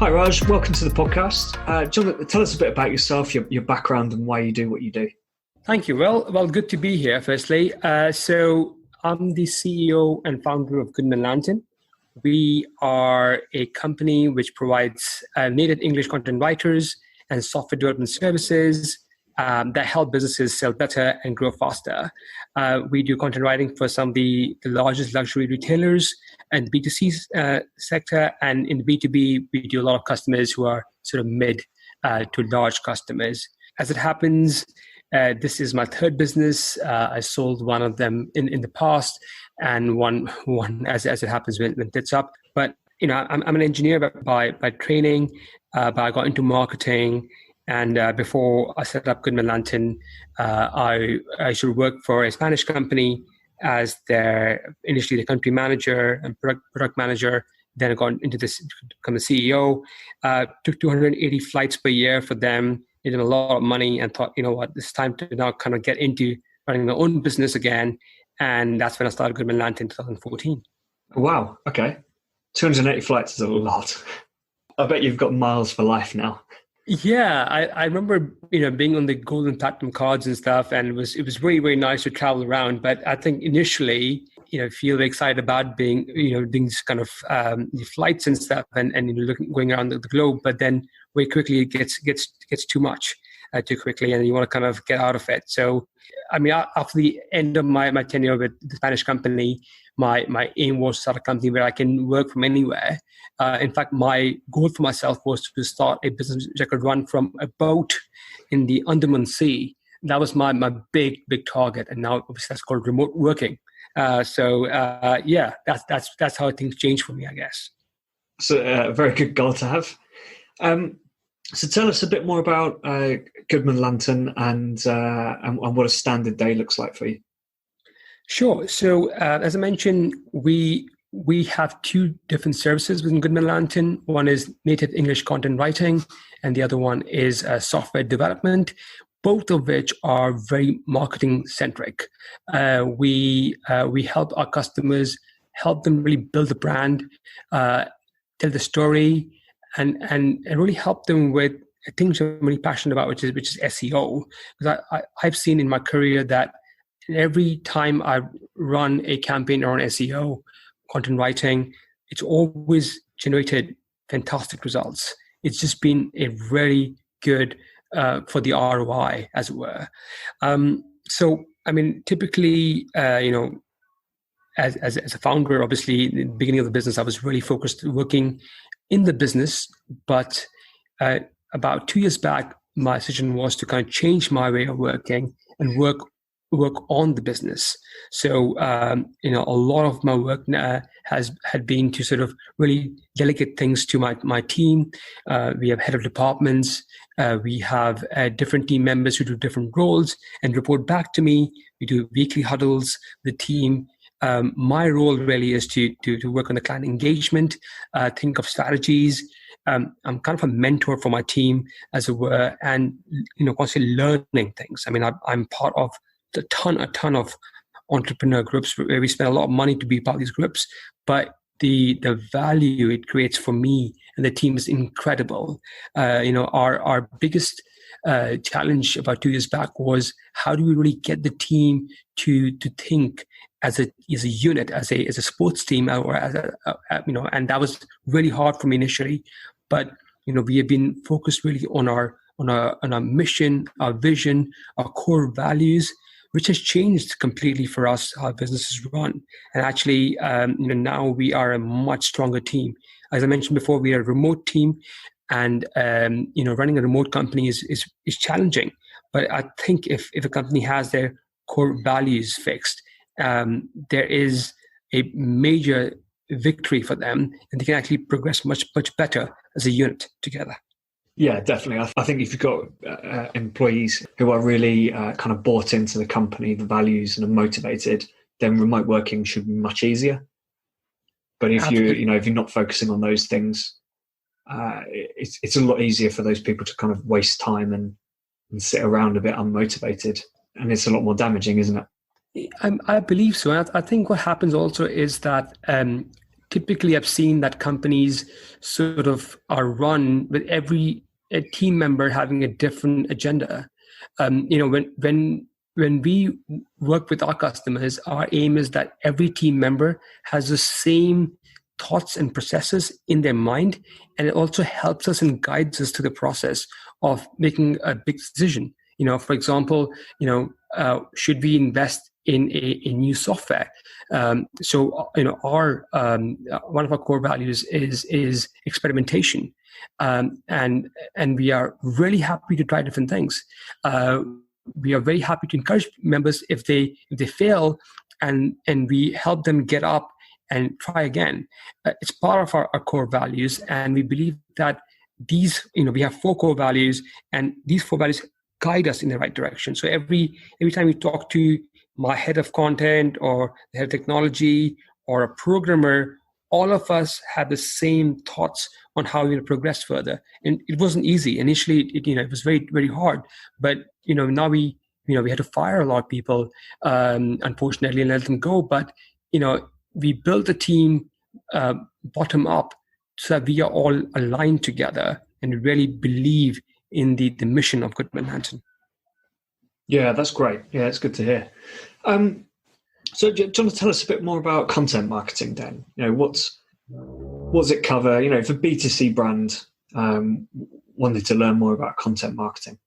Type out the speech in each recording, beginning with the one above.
Hi Raj, welcome to the podcast. John, tell us a bit about yourself, your background and why you do what you do. Thank you. Well, good to be here, firstly. So I'm the CEO and founder of Goodman Lantern. We are a company which provides native English content writers and software development services that help businesses sell better and grow faster. We do content writing for some of the largest luxury retailers and B2C sector. And in the B2B, we do a lot of customers who are sort of mid to large customers. As it happens, this is my third business. I sold one of them in the past, and one as it happens went tits up. But I'm an engineer by training, but I got into marketing. And before I set up Goodman Lantern, I should work for a Spanish company as initially the country manager and product manager. Then I got into this to become the CEO. Took 280 flights per year for them. Needed a lot of money, and thought, it's time to now kind of get into running my own business again. And that's when I started Goodman Lantern in 2014. Wow. Okay. 280 flights is a lot. I bet you've got miles for life now. Yeah, I remember, being on the gold and platinum cards and stuff, and it was very, very nice to travel around. But I think initially, feel very excited about being, doing this kind of flights and stuff, and going around the globe. But then very quickly it gets too much too quickly, and you want to kind of get out of it. So, after the end of my tenure with the Spanish company, my aim was to start a company where I can work from anywhere. In fact, my goal for myself was to start a business which I could run from a boat in the Andaman Sea. That was my big target, and now obviously that's called remote working. That's how things changed for me, I guess. So a very good goal to have. So tell us a bit more about Goodman Lantern and what a standard day looks like for you. Sure. So as I mentioned, we have two different services within Goodman Lantern. One is native English content writing, and the other one is software development, both of which are very marketing centric. We help our customers, help them really build the brand, tell the story, and really help them with things I'm really passionate about, which is SEO. Because I've seen in my career that every time I run a campaign around SEO, content writing, it's always generated fantastic results. It's just been a very good for the ROI, as it were. Typically, as a founder, obviously, in the beginning of the business, I was really focused working in the business. But about 2 years back, my decision was to kind of change my way of working and work on the business. So, a lot of my work had been to sort of really delegate things to my team. We have head of departments. We have different team members who do different roles and report back to me. We do weekly huddles, the team. My role really is to work on the client engagement, think of strategies. I'm kind of a mentor for my team, as it were, and constantly learning things. I'm part of a ton of entrepreneur groups where we spend a lot of money to be part of these groups, but the value it creates for me and the team is incredible. Our biggest challenge about 2 years back was how do we really get the team to think as a unit, as a sports team, or and that was really hard for me initially. But we have been focused really on our mission, our vision, our core values, which has changed completely for us, how businesses run. And actually, now we are a much stronger team. As I mentioned before, we are a remote team, and running a remote company is challenging. But I think if a company has their core values fixed, there is a major victory for them, and they can actually progress much better as a unit together. Yeah, definitely. I think if you've got employees who are really kind of bought into the company, the values, and are motivated, then remote working should be much easier. But if if you're not focusing on those things, it's a lot easier for those people to kind of waste time and sit around a bit unmotivated, and it's a lot more damaging, isn't it? I believe so. And I think what happens also is that typically I've seen that companies sort of are run with every a team member having a different agenda. When we work with our customers, our aim is that every team member has the same thoughts and processes in their mind, and it also helps us and guides us to the process of making a big decision. For example, should we invest in a new software? Our one of our core values is experimentation, and we are really happy to try different things. We are very happy to encourage members if they fail, and we help them get up and try again. It's part of our core values, and we believe that we have 4 core values, and these 4 values guide us in the right direction. So every time we talk to my head of content or the head of technology or a programmer, all of us have the same thoughts on how we will progress further. And it wasn't easy initially. It was very, very hard. But now we had to fire a lot of people, unfortunately, and let them go. But we built a team bottom up so that we are all aligned together and really believe in the mission of Goodman Lantern. Yeah, that's great. Yeah, it's good to hear. So do you want to tell us a bit more about content marketing then? What does it cover? If a B2C brand wanted to learn more about content marketing.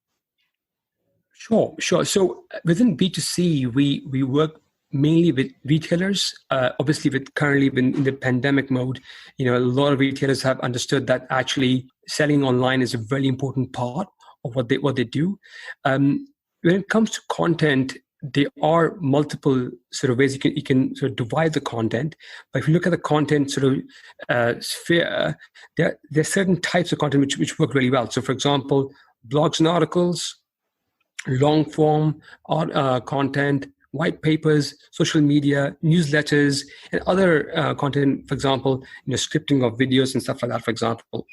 Sure. So within B2C, we work mainly with retailers. Obviously, currently in the pandemic mode, a lot of retailers have understood that actually selling online is a very important part of what they do. When it comes to content, there are multiple sort of ways you can sort of divide the content. But if you look at the content sort of sphere, there are certain types of content which work really well. So, for example, blogs and articles, long form content, white papers, social media, newsletters, and other content, for example, scripting of videos and stuff like that, for example.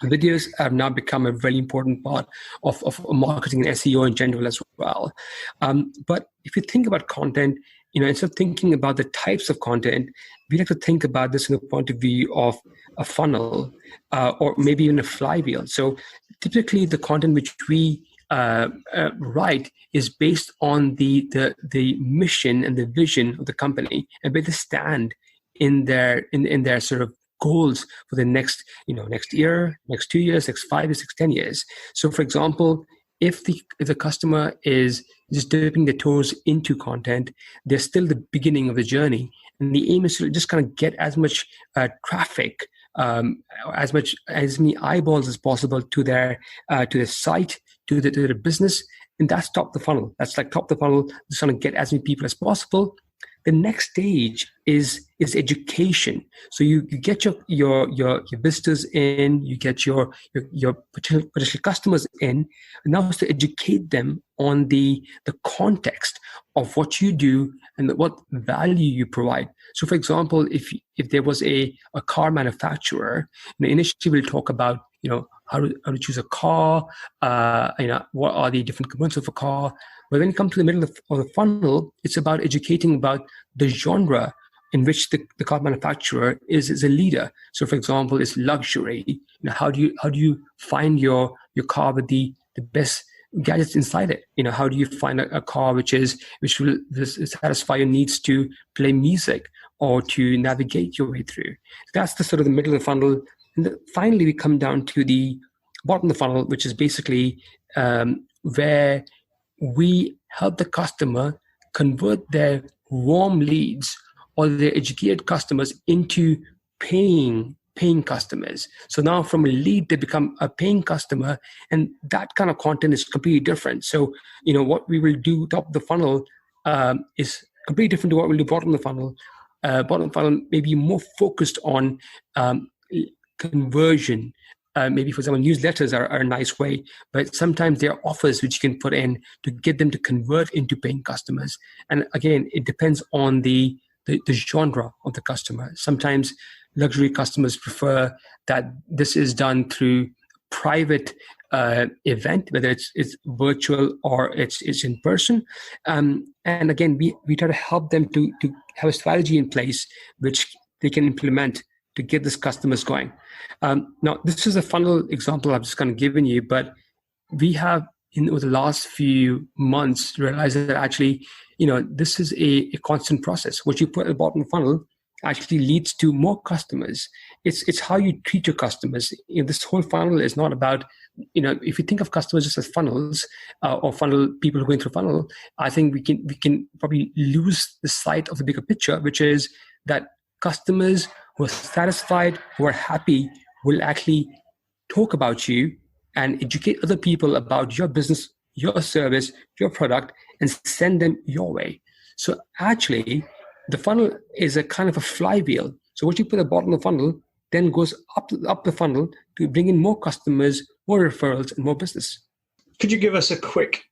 Videos have now become a very important part of marketing and SEO in general as well. But if you think about content, instead of thinking about the types of content, we have to think about this from the point of view of a funnel or maybe even a flywheel. So typically the content which we write is based on the mission and the vision of the company and where they stand in their sort of goals for the next year, next 2 years, next 5 years, next 10 years. So, for example, if the customer is just dipping their toes into content, they're still the beginning of the journey, and the aim is to just kind of get as much traffic, as many eyeballs as possible to their site, to their business, and that's top of the funnel. That's like top of the funnel, just trying to get as many people as possible. The next stage is education. So you get your visitors in, you get your potential customers in, and now it's to educate them on the context of what you do and what value you provide. So, for example, if there was a car manufacturer, initially we'll talk about how to choose a car, what are the different components of a car. But when it comes to the middle of the funnel, it's about educating about the genre in which the car manufacturer is a leader. So, for example, it's luxury. How do you find your car with the best gadgets inside it? How do you find a car which will satisfy your needs to play music or to navigate your way through? That's the sort of the middle of the funnel. And finally, we come down to the bottom of the funnel, which is basically where we help the customer convert their warm leads or their educated customers into paying customers. So now from a lead, they become a paying customer, and that kind of content is completely different. So, what we will do top of the funnel is completely different to what we'll do bottom of the funnel. Bottom of the funnel may be more focused on conversion. Maybe, for example, newsletters are a nice way, but sometimes there are offers which you can put in to get them to convert into paying customers. And again, it depends on the genre of the customer. Sometimes luxury customers prefer that this is done through private event, whether it's virtual or it's in person. And again, we try to help them to have a strategy in place which they can implement to get this customers going. Now, this is a funnel example I've just kind of given you, but we have over the last few months realized that actually, this is a constant process. What you put at the bottom of the funnel actually leads to more customers. It's how you treat your customers. This whole funnel is not about, if you think of customers just as funnels or funnel people who are going through funnel, I think we can probably lose the sight of the bigger picture, which is that customers who are satisfied, who are happy, will actually talk about you and educate other people about your business, your service, your product, and send them your way. So actually, the funnel is a kind of a flywheel. So what you put at the bottom of the funnel then goes up the funnel to bring in more customers, more referrals, and more business. Could you give us a quick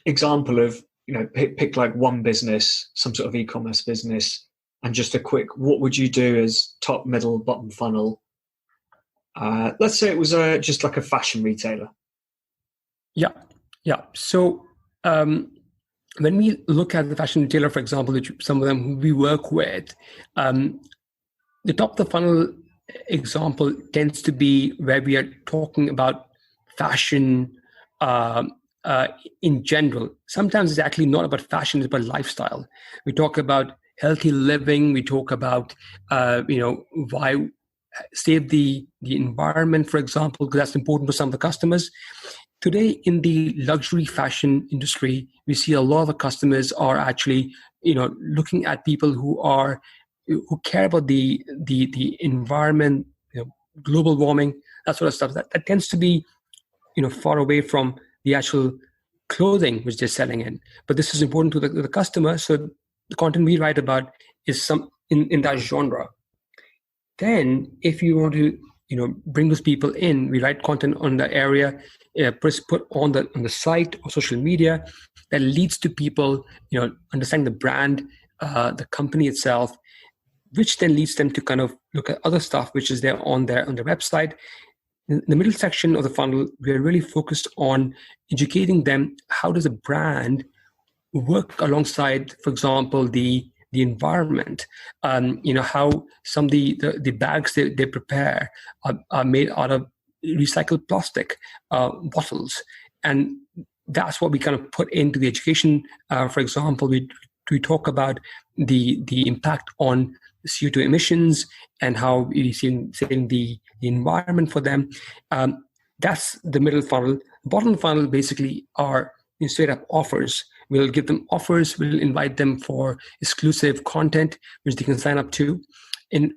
example of, pick like one business, some sort of e-commerce business, and just a quick, what would you do as top, middle, bottom funnel? Let's say it was just like a fashion retailer. Yeah. So when we look at the fashion retailer, for example, which some of them who we work with, the top of the funnel example tends to be where we are talking about fashion in general. Sometimes it's actually not about fashion, it's about lifestyle. We talk about healthy living. We talk about, why save the environment, for example, because that's important for some of the customers. Today, in the luxury fashion industry, we see a lot of the customers are actually, looking at people who care about the environment, global warming, that sort of stuff. That tends to be, far away from the actual clothing which they're selling in. But this is important to the customer. So the content we write about is some in that genre. Then, if you want to, bring those people in, we write content on the area, put on the site or social media that leads to people, understanding the brand, the company itself, which then leads them to kind of look at other stuff which is there on their website. In the middle section of the funnel, we are really focused on educating them. How does a brand work alongside, for example, the environment? How some of the bags they prepare are made out of recycled plastic bottles, and that's what we kind of put into the education. For example, we talk about the impact on CO2 emissions and how we see the environment for them. That's the middle funnel. Bottom funnel basically are straight up offers. We'll give them offers. We'll invite them for exclusive content, which they can sign up to. And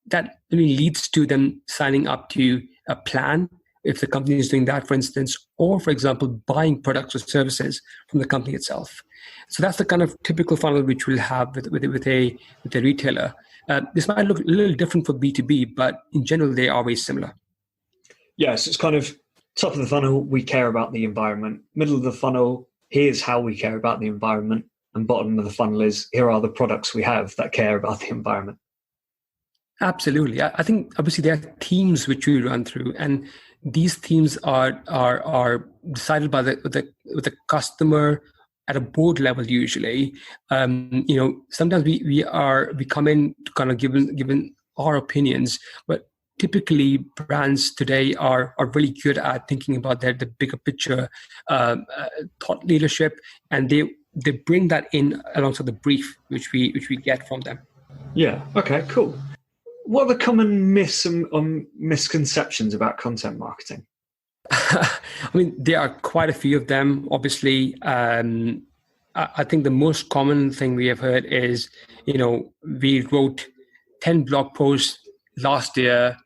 that really leads to them signing up to a plan, if the company is doing that, for instance, or, for example, buying products or services from the company itself. So that's the kind of typical funnel which we'll have with a retailer. This might look a little different for B2B, but in general, they are very similar. Yes, it's kind of top of the funnel, we care about the environment. Middle of the funnel, here's how we care about the environment. And bottom of the funnel is, here are the products we have that care about the environment. Absolutely. I think obviously there are themes which we run through, and these themes are decided by the customer at a board level usually. Sometimes we come in to kind of given our opinions, but typically brands today are really good at thinking about the bigger picture, thought leadership, and they bring that in alongside the brief which we get from them. Yeah. Okay. Cool. What are the common myths and misconceptions about content marketing? I mean, there are quite a few of them. Obviously, I think the most common thing we have heard is, we wrote 10 blog posts last year,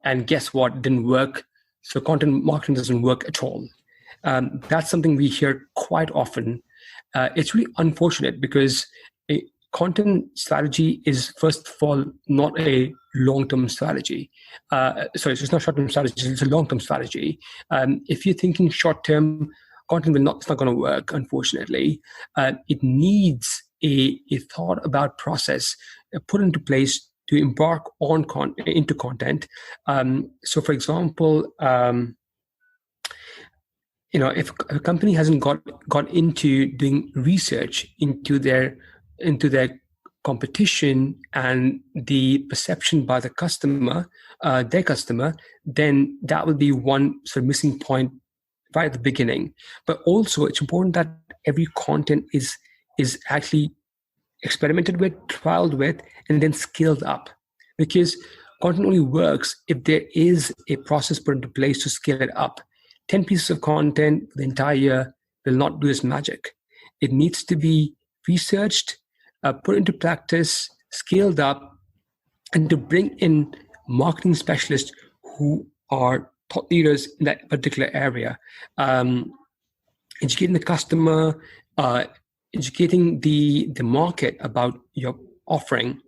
and guess what? Didn't work. So content marketing doesn't work at all. That's something we hear quite often. It's really unfortunate because content strategy is, first of all, not a long-term strategy. It's not short-term strategy, it's a long-term strategy. If you're thinking short-term, content it's not going to work, unfortunately. It needs a thought about process put into place to embark on into content. So, for example, if a company hasn't got into doing research into their competition and the perception by the customer, their customer, then that will be one sort of missing point right at the beginning. But also, it's important that every content is actually experimented with, trialed with, and then scaled up. Because content only works if there is a process put into place to scale it up. 10 pieces of content for the entire year will not do this magic. It needs to be researched, put into practice, scaled up, and to bring in marketing specialists who are thought leaders in that particular area. Educating the customer, educating the market about your offering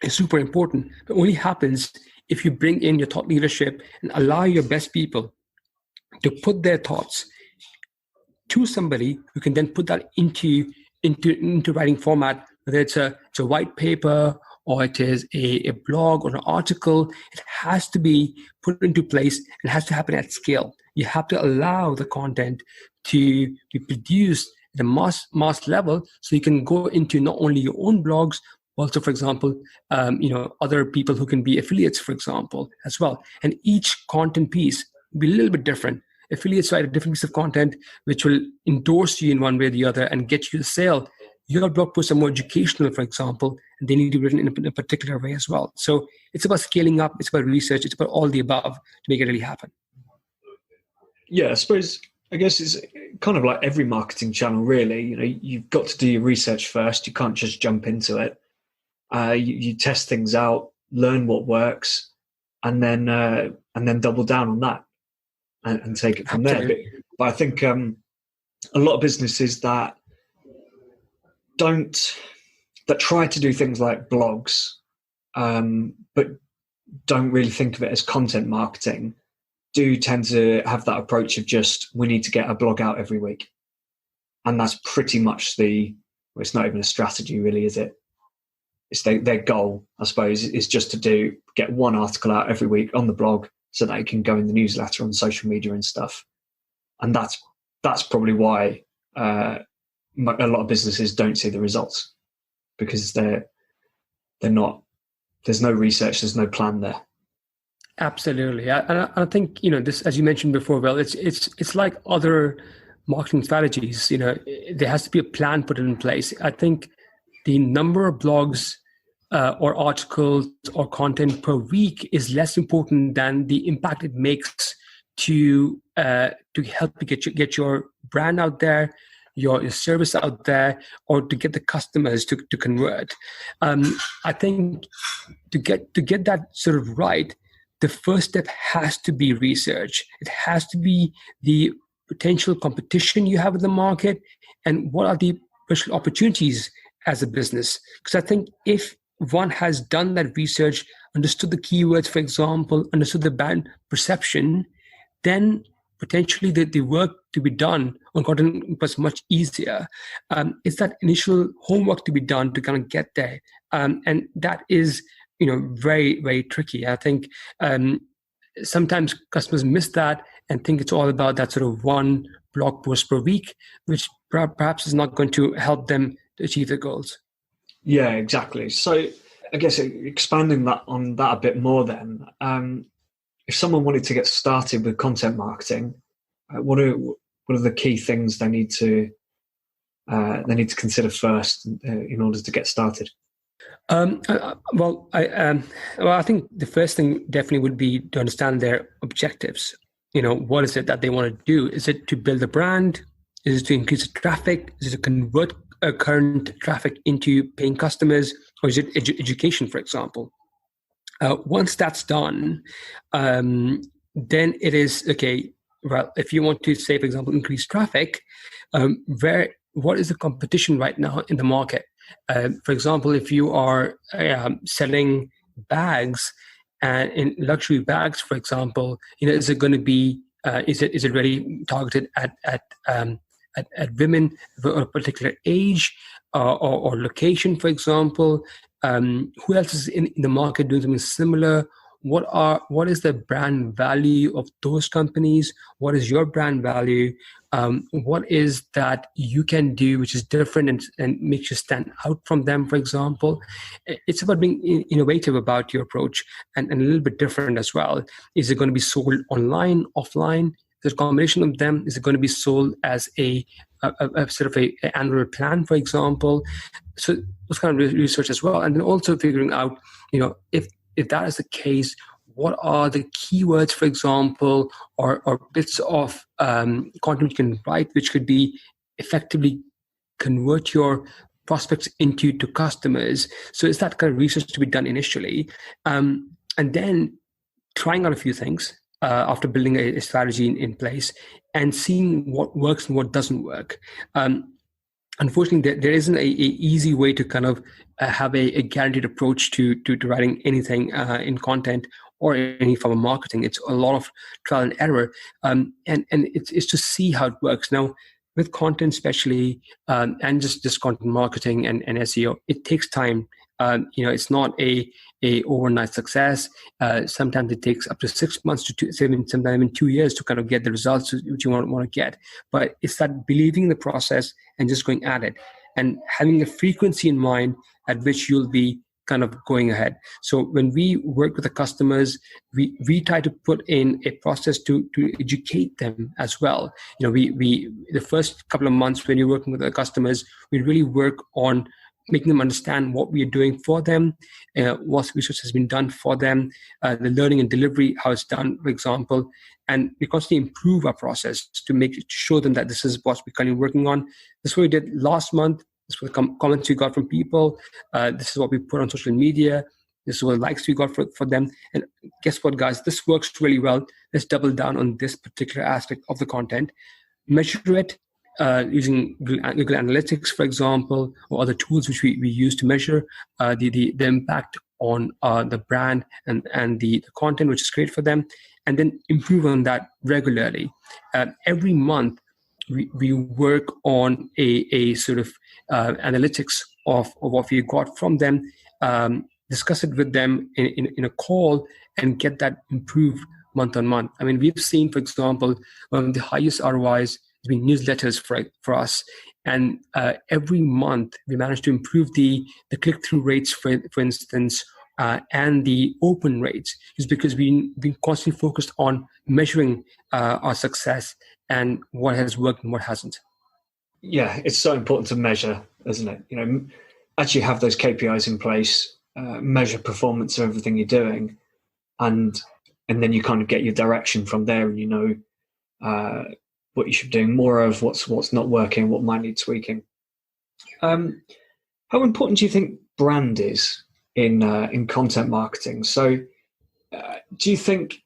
is super important. It only happens if you bring in your thought leadership and allow your best people to put their thoughts to somebody who can then put that into writing format, whether it's a white paper or it is a blog or an article. It has to be put into place and has to happen at scale. You have to allow the content to be produced at a mass level, so you can go into not only your own blogs, also, for example, other people who can be affiliates, for example, as well. And each content piece will be a little bit different. Affiliates write a different piece of content which will endorse you in one way or the other and get you a sale. Your blog posts are more educational, for example, and they need to be written in a particular way as well. So it's about scaling up, it's about research, it's about all the above to make it really happen. Yeah, I guess it's kind of like every marketing channel, really. You've got to do your research first. You can't just jump into it. You test things out, learn what works, and then double down on that and take it from there. But I think a lot of businesses that try to do things like blogs, but don't really think of it as content marketing, do tend to have that approach of just, we need to get a blog out every week. And that's pretty much it's not even a strategy really, is it? It's their goal, I suppose, is just to get one article out every week on the blog so that it can go in the newsletter on social media and stuff. And that's probably why a lot of businesses don't see the results, because they're not, there's no research, there's no plan there. Absolutely. I think, this, as you mentioned before, well, it's like other marketing strategies. There has to be a plan put in place. I think the number of blogs or articles or content per week is less important than the impact it makes to help you get your brand out there, your service out there, or to get the customers to convert. I think to get that sort of right, the first step has to be research. It has to be the potential competition you have in the market and what are the potential opportunities as a business. Because I think if one has done that research, understood the keywords, for example, understood the brand perception, then potentially the work to be done on content was much easier. It's that initial homework to be done to kind of get there. And that is very, very tricky. I think sometimes customers miss that and think it's all about that sort of one blog post per week, which perhaps is not going to help them to achieve their goals. Yeah, exactly. So I guess expanding on that a bit more then, if someone wanted to get started with content marketing, what are the key things they need to consider first in order to get started? I think the first thing definitely would be to understand their objectives. What is it that they want to do? Is it to build a brand? Is it to increase traffic? Is it to convert current traffic into paying customers? Or is it education, for example? Once that's done, then it is, okay, well, if you want to say, for example, increase traffic, what is the competition right now in the market? For example, if you are selling bags and in luxury bags, for example, is it going to be is it really targeted at women of a particular age or location, for example? Who else is in the market doing something similar? what is the brand value of those companies? What is your brand value? What is that you can do which is different and makes you stand out from them, for example? It's about being innovative about your approach and a little bit different as well. Is it going to be sold online, offline? Is it a combination of them? Is it going to be sold as a sort of a annual plan, for example? So those kind of research as well. And then also figuring out, if that is the case, what are the keywords, for example, or bits of content you can write, which could be effectively convert your prospects into customers. So it's that kind of research to be done initially. And then trying out a few things after building a strategy in place and seeing what works and what doesn't work. Unfortunately, there isn't a easy way to kind of have a guaranteed approach to writing anything in content or any form of marketing. It's a lot of trial and error, and it's to see how it works. Now, with content especially, and just content marketing and SEO, it takes time. It's not a overnight success. Sometimes it takes up to 6 months to sometimes even 2 years to kind of get the results which you want to get. But it's that believing in the process and just going at it and having a frequency in mind at which you'll be kind of going ahead. So when we work with the customers, we try to put in a process to educate them as well. We the first couple of months when you're working with the customers, we really work on making them understand what we are doing for them, what research has been done for them, the learning and delivery, how it's done, for example. And we constantly improve our process to show them that this is what we're currently working on. This is what we did last month. This was the comments we got from people. This is what we put on social media. This is what likes we got for them. And guess what, guys? This works really well. Let's double down on this particular aspect of the content. Measure it. Using Google Analytics, for example, or other tools which we use to measure the impact on the brand and the content which is great for them, and then improve on that regularly. Every month, we work on a sort of analytics of what we got from them, discuss it with them in a call, and get that improved month on month. I mean, we've seen, for example, one of the highest ROIs doing newsletters for us, and every month we managed to improve the click-through rates, for instance, and the open rates, is because we've been constantly focused on measuring our success and what has worked and what hasn't. Yeah, it's so important to measure, isn't it? Actually have those KPIs in place, measure performance of everything you're doing, and then you kind of get your direction from there, and what you should be doing more of, what's not working, what might need tweaking. How important do you think brand is in content marketing? So do you think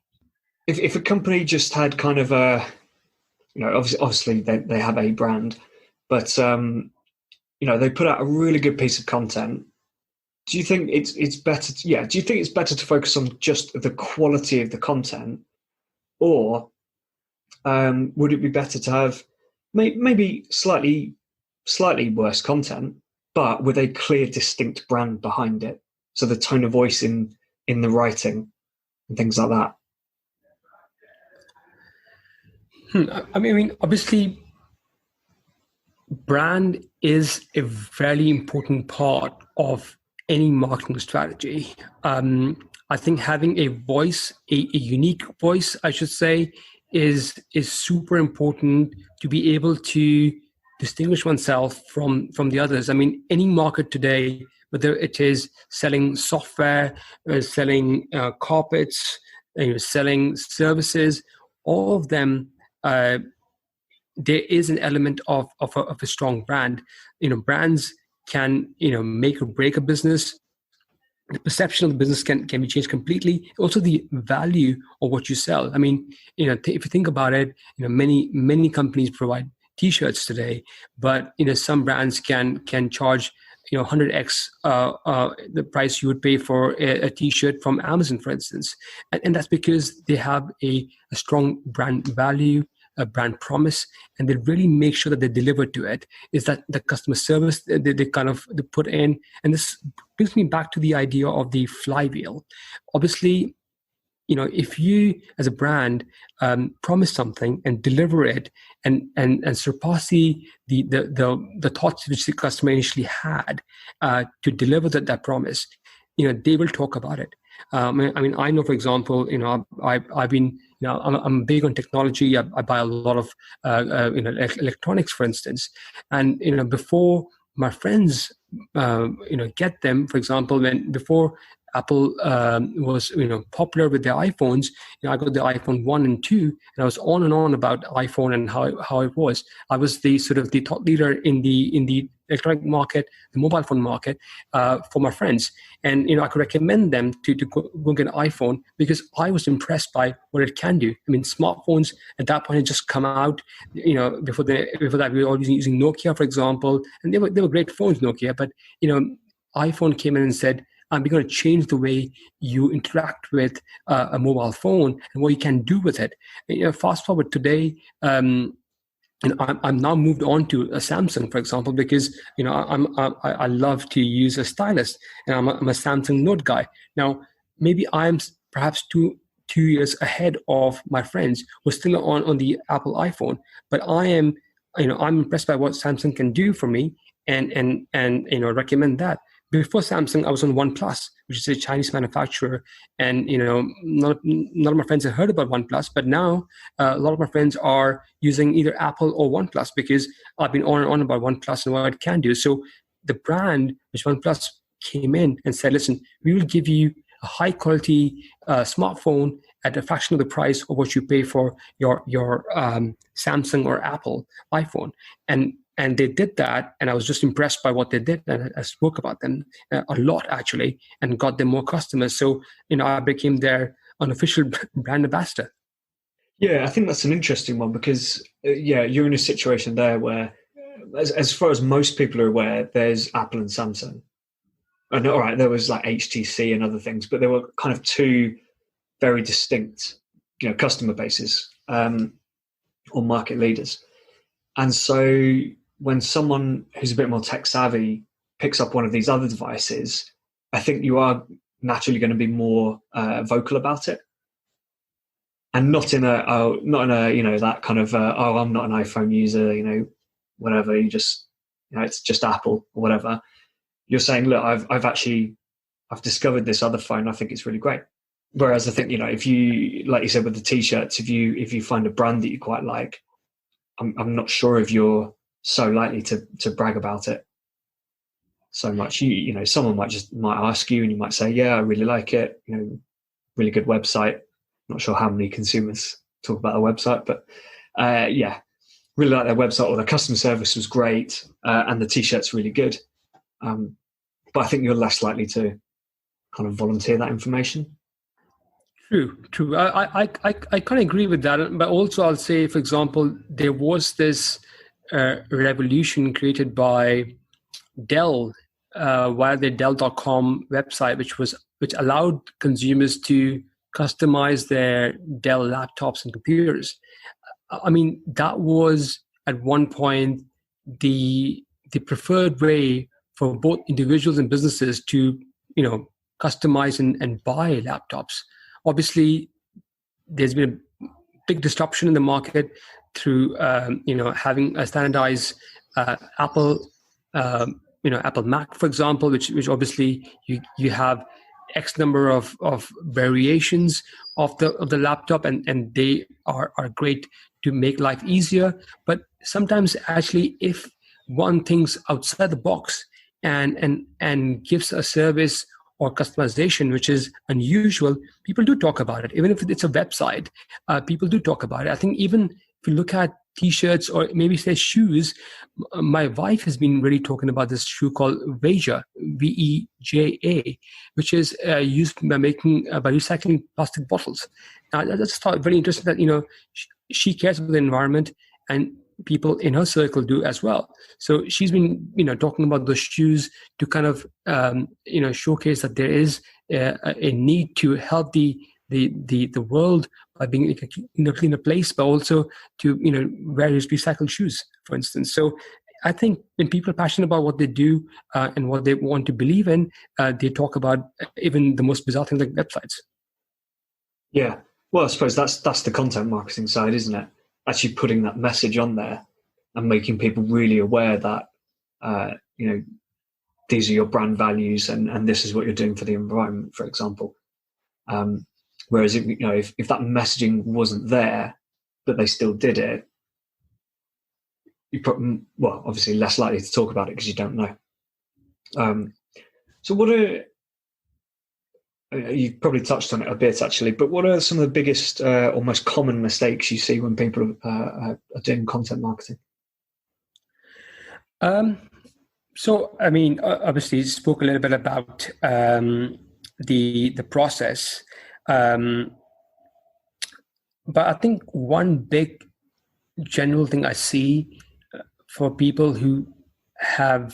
if a company just had kind of a, obviously they have a brand, but they put out a really good piece of content, do you think it's better do you think it's better to focus on just the quality of the content, or would it be better to have maybe slightly worse content, but with a clear, distinct brand behind it? So the tone of voice in the writing and things like that. I mean, obviously, brand is a very important part of any marketing strategy. I think having a voice, a unique voice, I should say, is super important to be able to distinguish oneself from the others. I mean, any market today, whether it is selling software, selling carpets, selling services, all of them, there is an element of a strong brand. Brands can make or break a business. The perception of the business can be changed completely. Also, the value of what you sell. I mean, if you think about it, many companies provide T-shirts today, but some brands can charge 100x the price you would pay for a T-shirt from Amazon, for instance, and that's because they have a strong brand value, a brand promise, and they really make sure that they deliver to it. Is that the customer service they put in? And this brings me back to the idea of the flywheel. Obviously, if you as a brand promise something and deliver it and surpass the thoughts which the customer initially had to deliver that promise, they will talk about it. I know, for example, I've been, I'm big on technology. I buy a lot of, electronics, for instance. And, before my friends, get them, for example, before Apple was, popular with their iPhones, I got the iPhone 1 and 2, and I was on and on about iPhone and how it was. I was the sort of the thought leader in the electronic market, the mobile phone market, for my friends. And, I could recommend them to go get an iPhone because I was impressed by what it can do. I mean, smartphones at that point had just come out. Before that, we were all using Nokia, for example, and they were great phones, Nokia. But, iPhone came in and said, we're going to change the way you interact with a mobile phone and what you can do with it. Fast forward today, I'm now moved on to a Samsung, for example, because I love to use a stylus, and I'm a Samsung Note guy. Now, maybe I'm perhaps two years ahead of my friends who are still on the Apple iPhone, but I'm impressed by what Samsung can do for me, and recommend that. Before Samsung, I was on OnePlus, which is a Chinese manufacturer, and none of my friends have heard about OnePlus. But now, a lot of my friends are using either Apple or OnePlus because I've been on and on about OnePlus and what it can do. So the brand, which OnePlus came in and said, "Listen, we will give you a high quality smartphone at a fraction of the price of what you pay for your Samsung or Apple iPhone," and they did that, and I was just impressed by what they did, and I spoke about them a lot, actually, and got them more customers. So, I became their unofficial brand ambassador. Yeah, I think that's an interesting one because, you're in a situation there where, as far as most people are aware, there's Apple and Samsung. And all right, there was like HTC and other things, but there were kind of two very distinct, customer bases or market leaders. And so when someone who's a bit more tech savvy picks up one of these other devices, I think you are naturally going to be more vocal about it, and not in a that kind of I'm not an iPhone user, whatever. You just it's just Apple or whatever. You're saying, look, I've discovered this other phone. I think it's really great. Whereas I think if you, like you said with the t-shirts, if you find a brand that you quite like, I'm not sure if you're so likely to brag about it so much. Someone might ask you, and you might say, "Yeah, I really like it. Really good website." Not sure how many consumers talk about a website, but really like their website, or their customer service was great, and the t-shirt's really good. But I think you're less likely to kind of volunteer that information. True. I kind of agree with that, but also I'll say, for example, there was this revolution created by Dell via the Dell.com website, which allowed consumers to customize their Dell laptops and computers. I mean, that was at one point the preferred way for both individuals and businesses to customize and buy laptops. Obviously, there's been a big disruption in the market through having a standardized Apple Apple Mac, for example, which obviously you have X number of variations of the laptop, and they are great to make life easier. But sometimes, actually, if one thinks outside the box and gives a service or customization which is unusual, people do talk about it. Even if it's a website, people do talk about it. I think even if you look at t-shirts or maybe say shoes, my wife has been really talking about this shoe called Veja, Veja, which is used by recycling plastic bottles. I just thought very interesting that she cares about the environment, and people in her circle do as well. So she's been talking about those shoes to kind of showcase that there is a need to help the world by being in a cleaner place, but also to various recycled shoes, for instance. So I think when people are passionate about what they do and what they want to believe in, they talk about even the most bizarre things like websites. Yeah. Well, I suppose that's the content marketing side, isn't it? Actually putting that message on there and making people really aware that, you know, these are your brand values and this is what you're doing for the environment, for example. Whereas if, you know, if that messaging wasn't there, but they still did it, you probably, well, obviously less likely to talk about it because you don't know. So what are, you've probably touched on it a bit actually, but what are some of the biggest or most common mistakes you see when people are doing content marketing? So, I mean, obviously, you spoke a little bit about the process, but I think one big general thing I see for people who are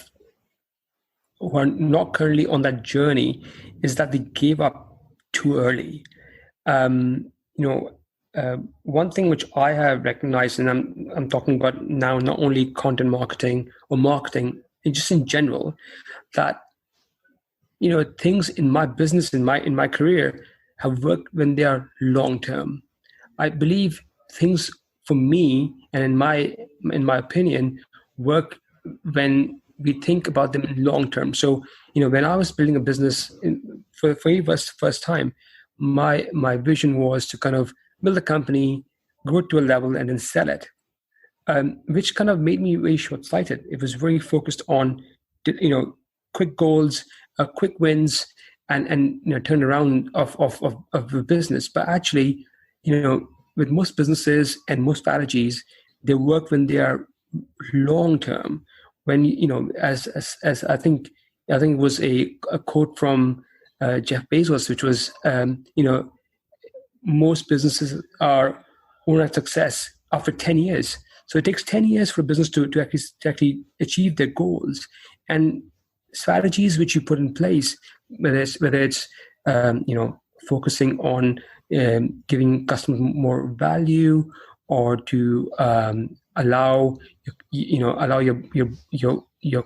not currently on that journey is that they gave up too early. One thing which I have recognized, and I'm talking about now, not only content marketing or marketing, and just in general, that things in my business, in my career, have worked when they are long term. I believe things for me, and in my opinion, work when we think about them in long term. So, when I was building a business for the first time, my vision was to kind of build a company, grow to a level, and then sell it, which kind of made me very short-sighted. It was very focused on, quick goals, quick wins, and turnaround of the business. But actually, with most businesses and most strategies, they work when they are long term. When as I think it was a quote from Jeff Bezos, which was most businesses are overnight success after 10 years. So it takes 10 years for a business to actually achieve their goals. And strategies which you put in place, whether it's focusing on giving customers more value, or to allow your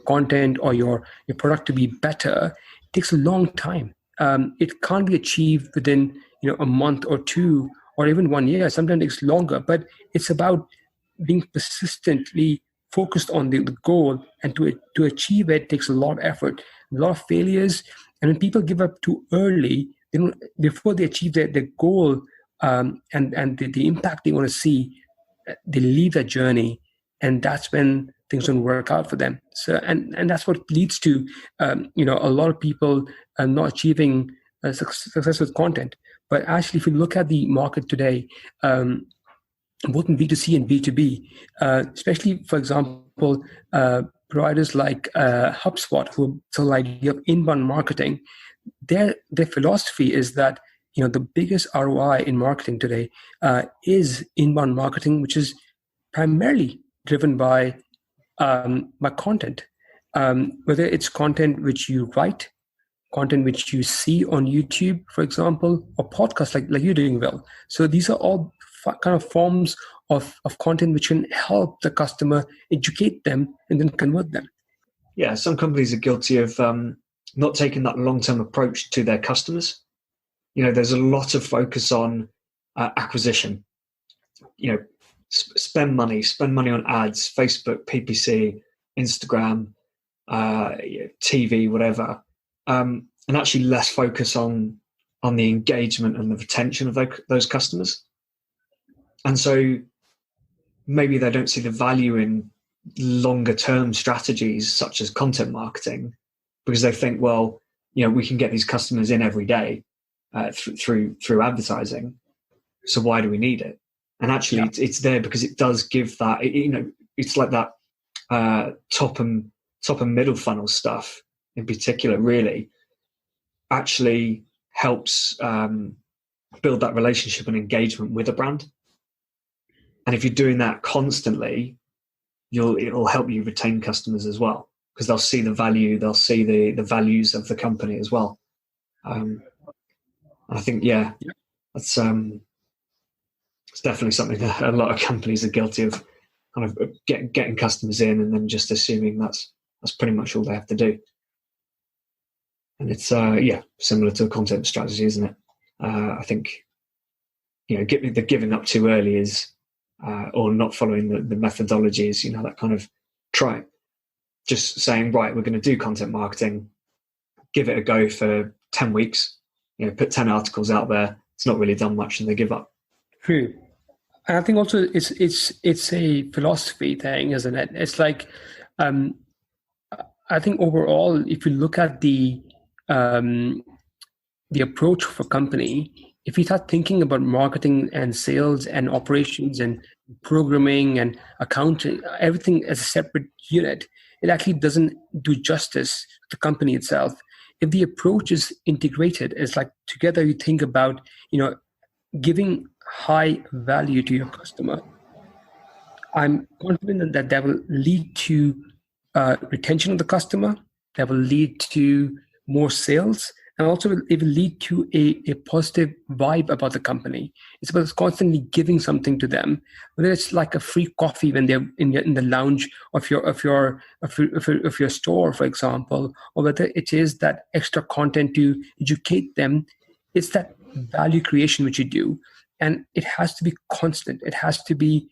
content or your product to be better, it takes a long time. It can't be achieved within a month or two or even 1 year. Sometimes it takes longer, but it's about being persistently focused on the goal, and to achieve it takes a lot of effort, a lot of failures. And when people give up too early, before they achieve their goal, and the impact they want to see, they leave that journey, and that's when things don't work out for them. So and that's what leads to a lot of people not achieving success with content. But actually, if you look at the market today, both in B2C and B2B, especially, for example, providers like HubSpot, who sell the idea of inbound marketing, their philosophy is that the biggest ROI in marketing today is inbound marketing, which is primarily driven by content, whether it's content which you write, content which you see on YouTube, for example, or podcasts like you're doing, Will. So these are all kind of forms of content which can help the customer, educate them, and then convert them. Yeah, some companies are guilty of not taking that long-term approach to their customers. There's a lot of focus on acquisition. Spend money on ads, Facebook, PPC, Instagram, TV, whatever, and actually less focus on the engagement and the retention of those customers. And so maybe they don't see the value in longer term strategies such as content marketing, because they think, well, we can get these customers in every day through advertising. So why do we need it? And actually, it's there because it does give that. It's like that top and middle funnel stuff in particular. Really, actually helps build that relationship and engagement with a brand. And if you're doing that constantly, it'll help you retain customers as well, because they'll see the value, they'll see the values of the company as well. I think, that's it's definitely something that a lot of companies are guilty of, kind of getting customers in and then just assuming that's pretty much all they have to do. And it's similar to a content strategy, isn't it? I think the giving up too early is, or not following the methodologies, that kind of just saying, right, we're going to do content marketing, give it a go for 10 weeks, put 10 articles out there. It's not really done much and they give up. True. And I think also it's a philosophy thing, isn't it? It's like, I think overall, if you look at the approach for company, if you start thinking about marketing and sales and operations and programming and accounting, everything as a separate unit, it actually doesn't do justice to the company itself. If the approach is integrated, it's like together you think about, giving high value to your customer. I'm confident that will lead to retention of the customer, that will lead to more sales, and also it will lead to a positive vibe about the company. It's about constantly giving something to them, whether it's like a free coffee when they're in the lounge of your store, for example, or whether it is that extra content to educate them. It's that value creation which you do, and it has to be constant. It has to be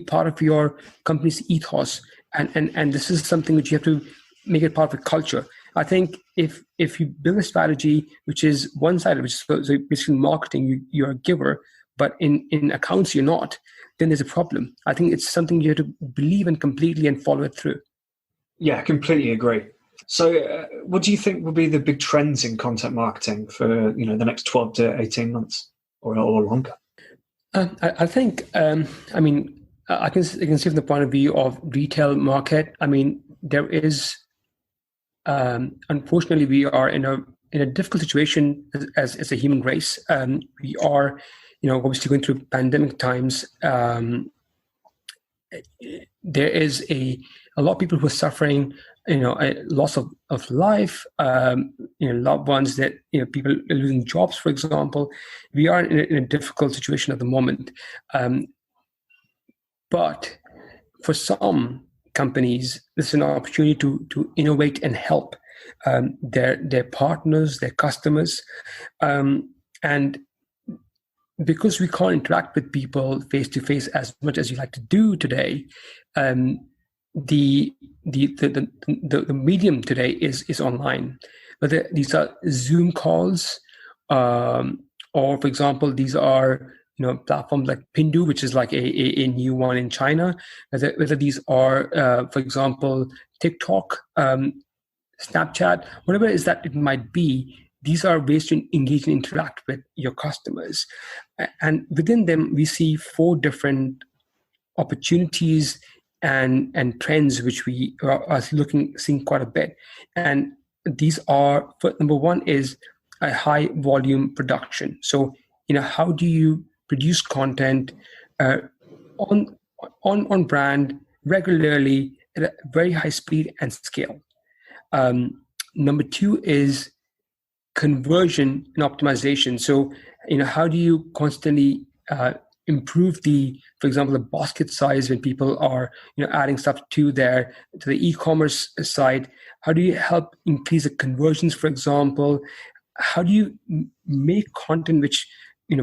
part of your company's ethos, and this is something which you have to make it part of the culture. I think if you build a strategy which is one-sided, which is so basically marketing, you're a giver, but in accounts you're not, then there's a problem. I think it's something you have to believe in completely and follow it through. Yeah, I completely agree. So what do you think will be the big trends in content marketing for the next 12 to 18 months or longer? I think, I can see from the point of view of retail market. I mean, there is, unfortunately, we are in a difficult situation as a human race. We are, obviously going through pandemic times. There is a lot of people who are suffering, a loss of life, loved ones that, people are losing jobs, for example. We are in a difficult situation at the moment. But for some companies, this is an opportunity to innovate and help their partners, their customers. And because we can't interact with people face to face as much as you like to do today, the medium today is online. Whether these are Zoom calls, or for example, these are platforms like Pindu, which is like a new one in China. Whether these are, for example, TikTok, Snapchat, whatever it is that it might be. These are ways to engage and interact with your customers. And within them, we see 4 different opportunities and trends which we are seeing quite a bit. And these are, number one is a high volume production. So, how do you produce content on brand regularly at a very high speed and scale? Number 2 is conversion and optimization. So, how do you constantly improve for example, the basket size when people are, adding stuff to the e-commerce side? How do you help increase the conversions, for example? How do you make content which,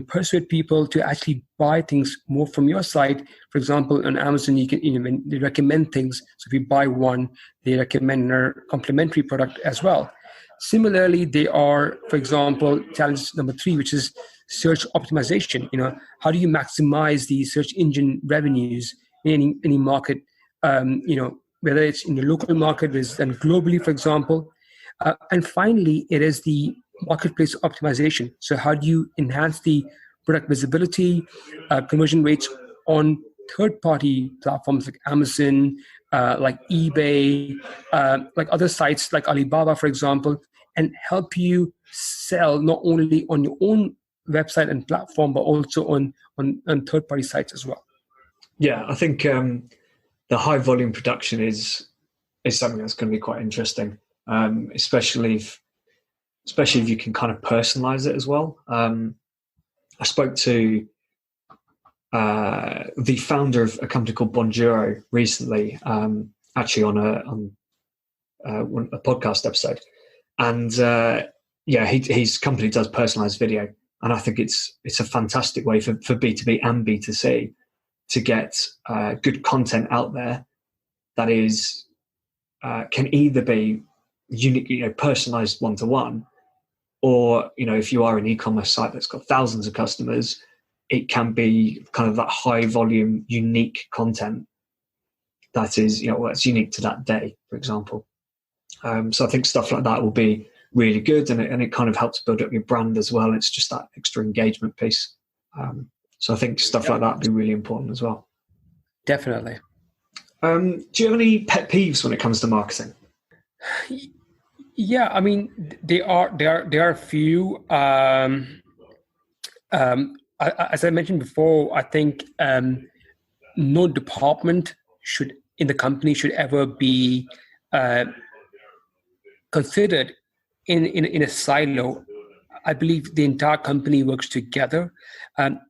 persuade people to actually buy things more from your site? For example, on Amazon, you can, when they recommend things. So if you buy one, they recommend a complementary product as well. Similarly, they are, for example, challenge number 3, which is search optimization. How do you maximize the search engine revenues in any market? Whether it's in the local market and globally, for example. And finally, it is the marketplace optimization. So how do you enhance the product visibility, conversion rates on third-party platforms like Amazon, like eBay, like other sites like Alibaba, for example, and help you sell not only on your own website and platform, but also on third-party sites as well? Yeah, I think the high volume production is something that's going to be quite interesting, especially if you can kind of personalize it as well. I spoke to the founder of a company called Bonjoro recently, actually on a podcast episode, and his company does personalized video, And I think it's a fantastic way for B2B and B2C to get good content out there that is can either be unique, personalized one-to-one, or if you are an e-commerce site that's got thousands of customers, it can be kind of that high volume, unique content that is that's unique to that day, for example. So I think stuff like that will be really good, and it kind of helps build up your brand as well. It's just that extra engagement piece. So I think stuff like that would be really important as well. Definitely. Do you have any pet peeves when it comes to marketing? Yeah, I mean, there are a few. As I mentioned before, I think no department in the company should ever be considered in a silo. I believe the entire company works together,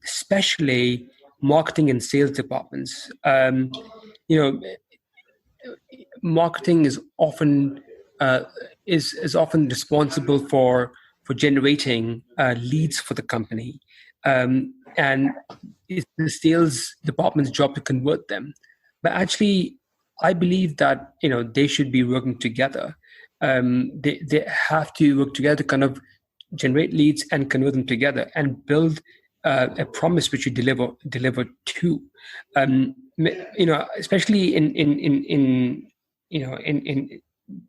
especially marketing and sales departments. Marketing is often often responsible for generating leads for the company, and it's the sales department's job to convert them. But actually, I believe that they should be working together. They have to work together to kind of generate leads and convert them together and build a promise which you deliver to. Especially in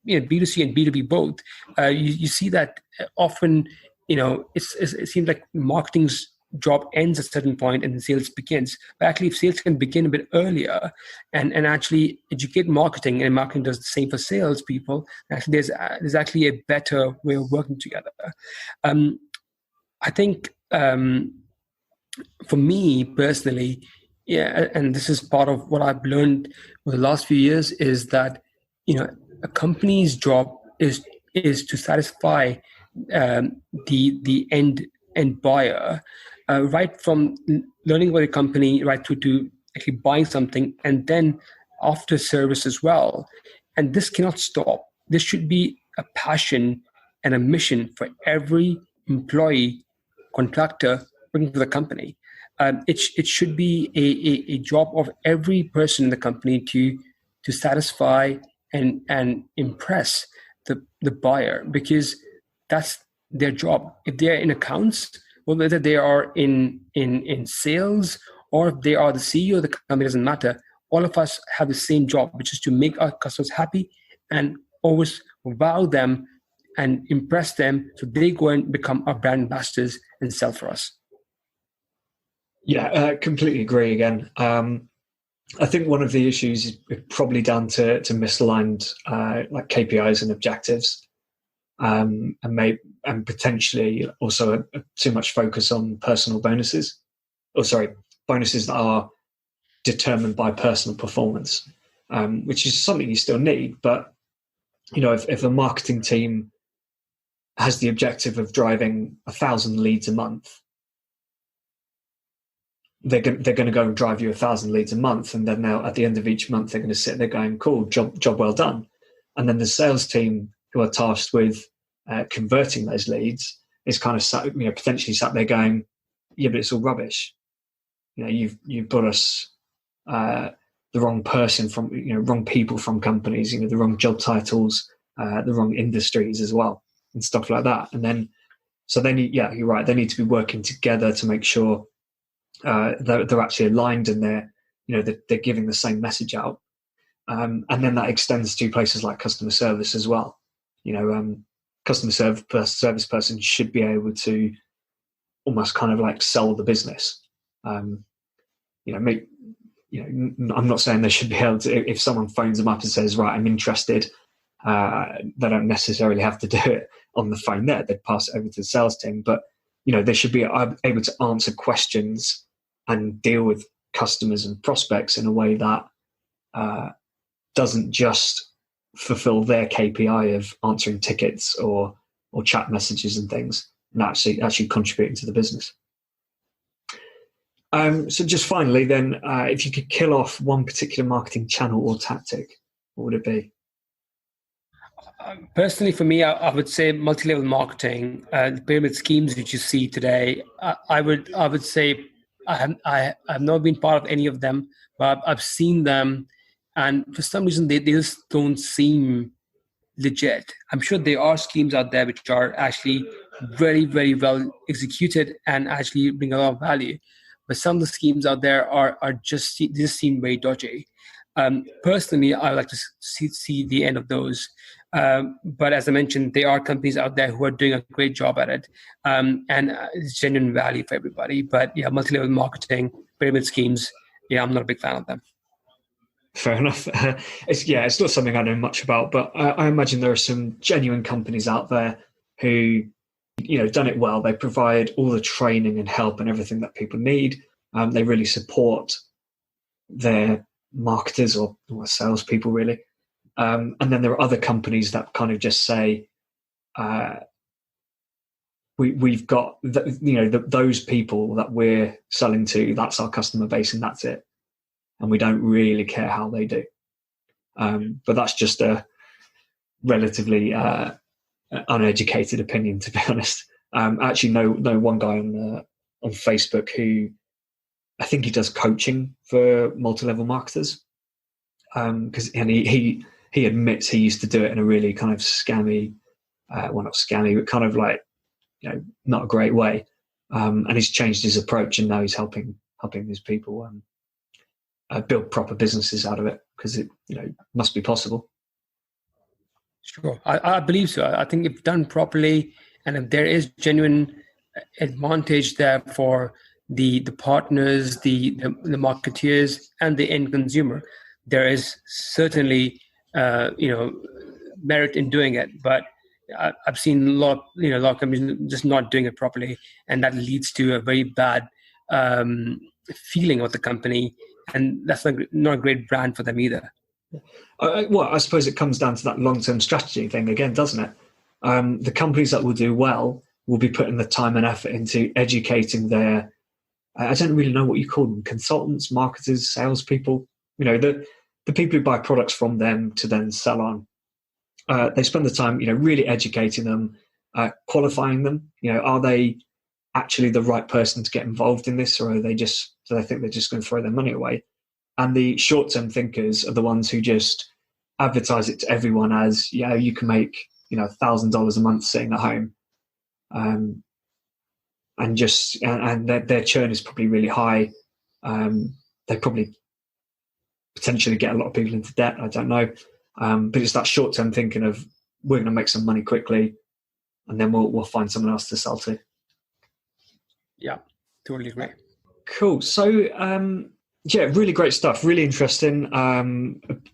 B2C and B2B both, you see that often. It seems like marketing's job ends at a certain point and sales begins. But actually, if sales can begin a bit earlier and actually educate marketing, and marketing does the same for sales people, actually there's actually a better way of working together. I think for me personally, and this is part of what I've learned over the last few years, is that a company's job is to satisfy the end buyer, right from learning about the company right through to actually buying something, and then after service as well. And this cannot stop. This should be a passion and a mission for every employee, contractor working for the company. It should be a job of every person in the company to satisfy and impress the buyer, because that's their job. If they're in accounts, or whether they are in sales, or if they are the CEO of the company, doesn't matter. All of us have the same job, which is to make our customers happy and always wow them and impress them, so they go and become our brand ambassadors and sell for us. Yeah, completely agree again. I think one of the issues is probably down to misaligned like KPIs and objectives, and potentially also too much focus on personal bonuses. Bonuses that are determined by personal performance, which is something you still need. But if a marketing team has the objective of driving 1,000 leads a month, they're going to go and drive you 1,000 leads a month, and then now at the end of each month they're going to sit there going, "Cool, job well done." And then the sales team who are tasked with converting those leads is kind of potentially sat there going, "Yeah, but it's all rubbish. You've brought us the wrong person from wrong people from companies, the wrong job titles, the wrong industries as well, and stuff like that." And then you're right. They need to be working together to make sure they're actually aligned, and they're giving the same message out. And then that extends to places like customer service as well. Customer service person should be able to almost kind of like sell the business. I'm not saying they should be able to, if someone phones them up and says, "Right, I'm interested," they don't necessarily have to do it on the phone there. They'd pass it over to the sales team. But, they should be able to answer questions and deal with customers and prospects in a way that doesn't just fulfill their KPI of answering tickets or chat messages and things, and actually contributing to the business. So just finally then, if you could kill off one particular marketing channel or tactic, what would it be? Personally, for me, I would say multi-level marketing, the pyramid schemes which you see today. I would say I have not been part of any of them, but I've seen them, and for some reason they just don't seem legit. I'm sure there are schemes out there which are actually very, very well executed and actually bring a lot of value. But some of the schemes out there are just they just seem very dodgy. Personally, I would like to see the end of those. But as I mentioned, there are companies out there who are doing a great job at it, and it's genuine value for everybody. But yeah, multi-level marketing, pyramid schemes, yeah, I'm not a big fan of them. Fair enough. It's not something I know much about, but I imagine there are some genuine companies out there who, done it well. They provide all the training and help and everything that people need. They really support their marketers or salespeople, really. And then there are other companies that kind of just say, we've got those people that we're selling to. That's our customer base, and that's it. And we don't really care how they do. But that's just a relatively uneducated opinion, to be honest. I actually know one guy on Facebook who I think he does coaching for multi-level marketers. And he admits he used to do it in a really kind of scammy, not scammy, but kind of like, not a great way. And he's changed his approach, and now he's helping these people build proper businesses out of it, because it must be possible. Sure, I believe so. I think if done properly, and if there is genuine advantage there for the partners, the marketeers, and the end consumer, there is certainly merit in doing it. But I've seen a lot of companies just not doing it properly, and that leads to a very bad feeling of the company, and that's not a great brand for them either. Well, I suppose it comes down to that long-term strategy thing again, doesn't it? The companies that will do well will be putting the time and effort into educating their, I don't really know what you call them, consultants, marketers, salespeople, the people who buy products from them to then sell on. They spend the time, really educating them, qualifying them. Are they actually the right person to get involved in this, or do they think they're just going to throw their money away? And the short-term thinkers are the ones who just advertise it to everyone as, you can make $1,000 a month sitting at home, and their churn is probably really high. They probably potentially get a lot of people into debt. I don't know, but it's that short-term thinking of, we're going to make some money quickly, and then we'll find someone else to sell to. Yeah, totally agree. Cool. So, really great stuff. Really interesting. A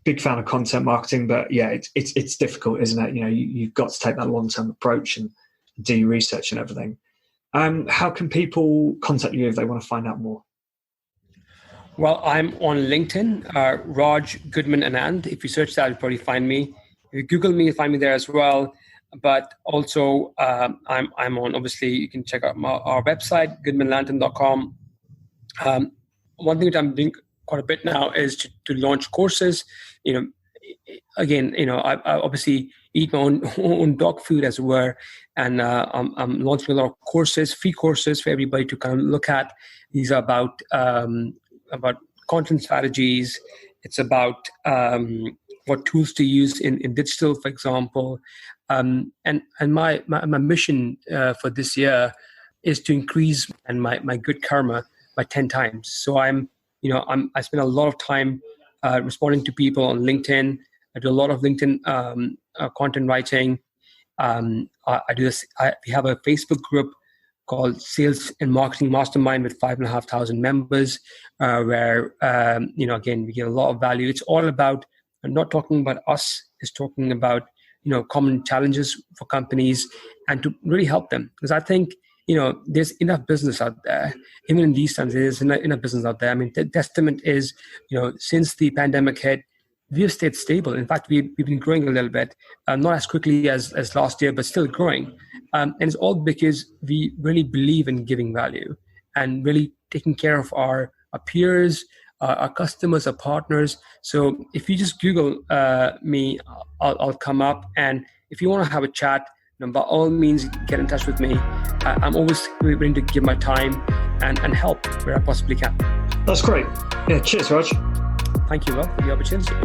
big fan of content marketing, but it's difficult, isn't it? You've got to take that long-term approach and do your research and everything. How can people contact you if they want to find out more? Well, I'm on LinkedIn, Raj Goodman Anand. If you search that, you'll probably find me. If you Google me, you'll find me there as well. But also, I'm on, obviously, you can check out our website, goodmanlantern.com. One thing that I'm doing quite a bit now is to launch courses. Again, I obviously eat my own dog food, as it were, and I'm launching a lot of courses, free courses for everybody to kind of look at. These are about content strategies. It's about what tools to use in digital, for example. And my mission for this year is to increase my good karma by 10 times. So I spend a lot of time responding to people on LinkedIn. I do a lot of LinkedIn content writing. I do this. We have a Facebook group called Sales and Marketing Mastermind with 5,500 members, where again, we get a lot of value. It's all about not talking about us. It's talking about common challenges for companies and to really help them. Because I think there's enough business out there. Even in these times, there's enough business out there. I mean, the testament is since the pandemic hit, we've stayed stable. In fact, we've been growing a little bit, not as quickly as last year, but still growing. And it's all because we really believe in giving value and really taking care of our peers, our customers, our partners. So if you just Google me, I'll come up. And if you want to have a chat, by all means, get in touch with me. I'm always willing to give my time and help where I possibly can. That's great. Yeah, cheers, Raj. Thank you, Rob, for the opportunity.